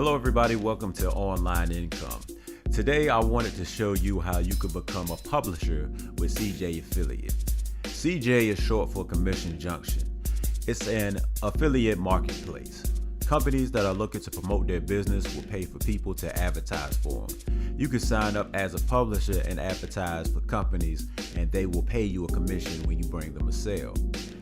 Hello everybody, welcome to Online Income. Today I wanted to show you how you could become a publisher with CJ Affiliate. CJ is short for Commission Junction. It's an affiliate marketplace. Companies that are looking to promote their business will pay for people to advertise for them. You can sign up as a publisher and advertise for companies, and they will pay you a commission when you bring them a sale.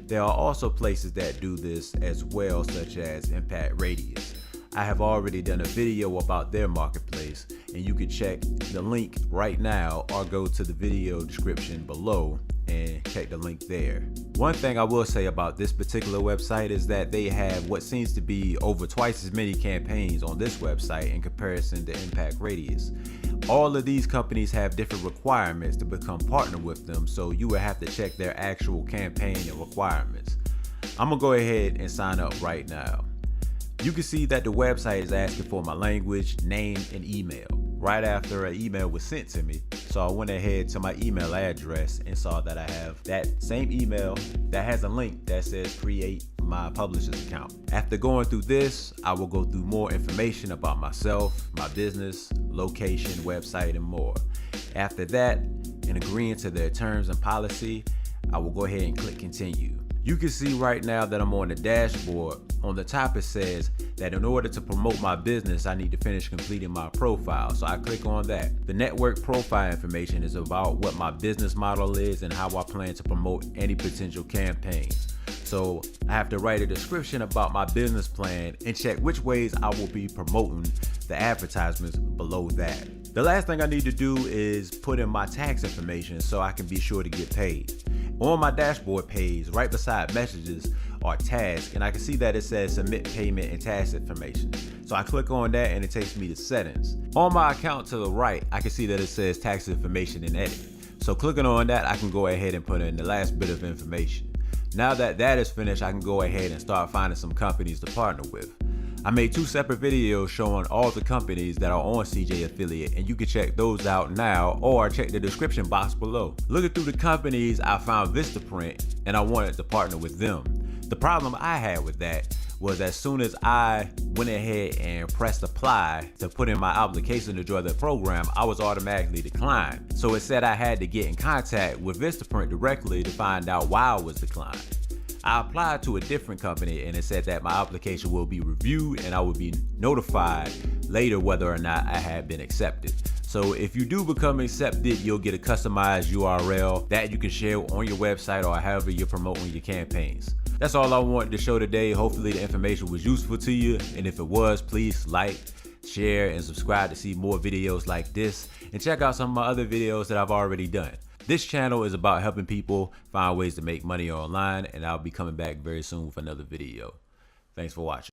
There are also places that do this as well, such as Impact Radius. I have already done a video about their marketplace, and you can check the link right now or go to the video description below and check the link there. One thing I will say about this particular website is that they have what seems to be over twice as many campaigns on this website in comparison to Impact Radius. All of these companies have different requirements to become partner with them, so you will have to check their actual campaign and requirements. I'm gonna go ahead and sign up right now. You can see that the website is asking for my language, name, and email right after an email was sent to me. So I went ahead to my email address and saw that I have that same email that has a link that says create my publisher's account. After going through this, I will go through more information about myself, my business, location, website, and more. After that, in agreeing to their terms and policy, I will go ahead and click continue. You can see right now that I'm on the dashboard. On the top it says that in order to promote my business, I need to finish completing my profile. So I click on that. The network profile information is about what my business model is and how I plan to promote any potential campaigns. So I have to write a description about my business plan and check which ways I will be promoting the advertisements below that. The last thing I need to do is put in my tax information so I can be sure to get paid. On my dashboard page, right beside messages are tasks, and I can see that it says submit payment and tax information. So I click on that and it takes me to settings. On my account to the right, I can see that it says tax information and edit. So clicking on that, I can go ahead and put in the last bit of information. Now that that is finished, I can go ahead and start finding some companies to partner with. I made 2 separate videos showing all the companies that are on CJ Affiliate, and you can check those out now or check the description box below. Looking through the companies, I found Vistaprint and I wanted to partner with them. The problem I had with that was as soon as I went ahead and pressed apply to put in my application to join the program, I was automatically declined. So it said I had to get in contact with Vistaprint directly to find out why I was declined. I applied to a different company and it said that my application will be reviewed and I will be notified later whether or not I had been accepted. So if you do become accepted, you'll get a customized URL that you can share on your website or however you're promoting your campaigns. That's all I wanted to show today. Hopefully the information was useful to you, and if it was, please like, share, and subscribe to see more videos like this, and check out some of my other videos that I've already done. This channel is about helping people find ways to make money online, and I'll be coming back very soon with another video. Thanks for watching.